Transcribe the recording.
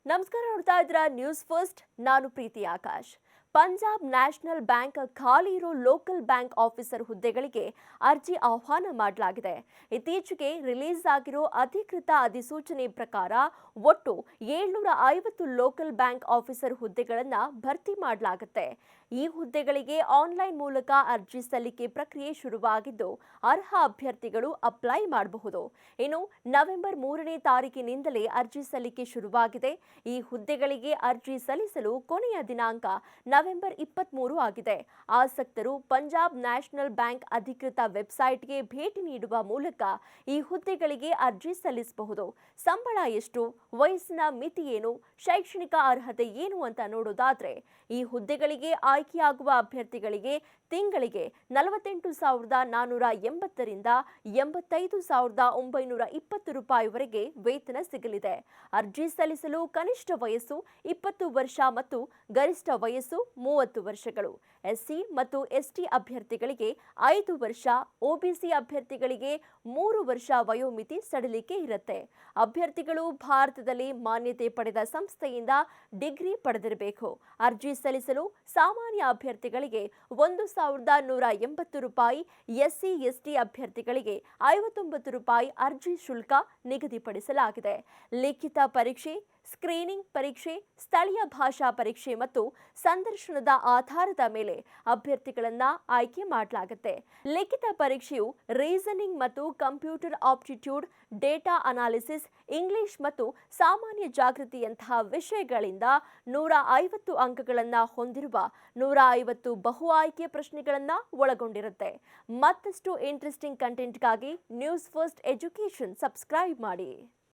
ನಮಸ್ಕಾರ, ನೋಡ್ತಾ ಇದ್ದೀರಾ ನ್ಯೂಸ್ ಫಸ್ಟ್. ನಾನು ಪ್ರೀತಿ ಆಕಾಶ್. ಪಂಜಾಬ್ ನ್ಯಾಷನಲ್ ಬ್ಯಾಂಕ್ ಖಾಲಿ ಇರೋ ಲೋಕಲ್ ಬ್ಯಾಂಕ್ ಆಫೀಸರ್ ಹುದ್ದೆಗಳಿಗೆ ಅರ್ಜಿ ಆಹ್ವಾನ ಮಾಡಲಾಗಿದೆ. ಇತ್ತೀಚೆಗೆ ರಿಲೀಸ್ ಆಗಿರೋ ಅಧಿಕೃತ ಅಧಿಸೂಚನೆ ಪ್ರಕಾರ ಒಟ್ಟು 750 ಲೋಕಲ್ ಬ್ಯಾಂಕ್ ಆಫೀಸರ್ ಹುದ್ದೆಗಳನ್ನು ಭರ್ತಿ ಮಾಡಲಾಗುತ್ತೆ. ಈ ಹುದ್ದೆಗಳಿಗೆ ಆನ್ಲೈನ್ ಮೂಲಕ ಅರ್ಜಿ ಸಲ್ಲಿಕೆ ಪ್ರಕ್ರಿಯೆ ಶುರುವಾಗಿದ್ದು, ಅರ್ಹ ಅಭ್ಯರ್ಥಿಗಳು ಅಪ್ಲೈ ಮಾಡಬಹುದು. ಇನ್ನು ನವೆಂಬರ್ 3ನೇ ತಾರೀಕಿನಿಂದಲೇ ಅರ್ಜಿ ಸಲ್ಲಿಕೆ ಶುರುವಾಗಿದೆ. ಈ ಹುದ್ದೆಗಳಿಗೆ ಅರ್ಜಿ ಸಲ್ಲಿಸಲು ಕೊನೆಯ ದಿನಾಂಕ ನವೆಂಬರ್ 23 ಆಗಿದೆ. ಆಸಕ್ತರು ಪಂಜಾಬ್ ನ್ಯಾಷನಲ್ ಬ್ಯಾಂಕ್ ಅಧಿಕೃತ ವೆಬ್ಸೈಟ್ಗೆ ಭೇಟಿ ನೀಡುವ ಮೂಲಕ ಈ ಹುದ್ದೆಗಳಿಗೆ ಅರ್ಜಿ ಸಲ್ಲಿಸಬಹುದು. ಸಂಬಳ ಎಷ್ಟು, ವಯಸ್ಸಿನ ಮಿತಿ ಏನು, ಶೈಕ್ಷಣಿಕ ಅರ್ಹತೆ ಏನು ಅಂತ ನೋಡೋದಾದ್ರೆ, ಈ ಹುದ್ದೆಗಳಿಗೆ ಆಯ್ಕೆಯಾಗುವ ಅಭ್ಯರ್ಥಿಗಳಿಗೆ ತಿಂಗಳಿಗೆ 48,480 ರಿಂದ 85,920 ರೂಪಾಯಿವರೆಗೆ ವೇತನ ಸಿಗಲಿದೆ. ಅರ್ಜಿ ಸಲ್ಲಿಸಲು ಕನಿಷ್ಠ ವಯಸ್ಸು 20 ವರ್ಷ ಮತ್ತು ಗರಿಷ್ಠ ವಯಸ್ಸು 30 ವರ್ಷಗಳು. ಎಸ್ಸಿ ಮತ್ತು ಎಸ್ಟಿ ಅಭ್ಯರ್ಥಿಗಳಿಗೆ 5 ವರ್ಷ, ಒಬಿಸಿ ಅಭ್ಯರ್ಥಿಗಳಿಗೆ 3 ವರ್ಷ ವಯೋಮಿತಿ ಸಡಿಲಿಕೆ ಇರುತ್ತೆ. ಅಭ್ಯರ್ಥಿಗಳು ಭಾರತದಲ್ಲಿ ಮಾನ್ಯತೆ ಪಡೆದ ಸಂಸ್ಥೆಯಿಂದ ಡಿಗ್ರಿ ಪಡೆದಿರಬೇಕು. ಅರ್ಜಿ ಸಲ್ಲಿಸಲು ಸಾಮಾನ್ಯ ಅಭ್ಯರ್ಥಿಗಳಿಗೆ 1,180 ರೂಪಾಯಿ, ಎಸ್ಸಿ ಎಸ್ಟಿ ಅಭ್ಯರ್ಥಿಗಳಿಗೆ 59 ರೂಪಾಯಿ ಅರ್ಜಿ ಶುಲ್ಕ ನಿಗದಿಪಡಿಸಲಾಗಿದೆ. ಲಿಖಿತ ಪರೀಕ್ಷೆ, ಸ್ಕ್ರೀನಿಂಗ್ ಪರೀಕ್ಷೆ, ಸ್ಥಳೀಯ ಭಾಷಾ ಪರೀಕ್ಷೆ ಮತ್ತು ಸಂದರ್ಶನದ ಆಧಾರದ ಮೇಲೆ ಅಭ್ಯರ್ಥಿಗಳನ್ನು ಆಯ್ಕೆ ಮಾಡಲಾಗುತ್ತೆ. ಲಿಖಿತ ಪರೀಕ್ಷೆಯು ರೀಸನಿಂಗ್ ಮತ್ತು computer aptitude, data analysis, English ಮತ್ತು ಸಾಮಾನ್ಯ ಜಾಗೃತಿಯಂತಹ ವಿಷಯಗಳಿಂದ 150 ಅಂಕಗಳನ್ನು ಹೊಂದಿರುವ 150 ಬಹು ಆಯ್ಕೆ ಪ್ರಶ್ನೆಗಳನ್ನು ಒಳಗೊಂಡಿರುತ್ತೆ. ಮತ್ತಷ್ಟು ಇಂಟ್ರೆಸ್ಟಿಂಗ್ ಕಂಟೆಂಟ್ಗಾಗಿ ನ್ಯೂಸ್ ಫಸ್ಟ್ ಎಜುಕೇಷನ್ ಸಬ್ಸ್ಕ್ರೈಬ್ ಮಾಡಿ.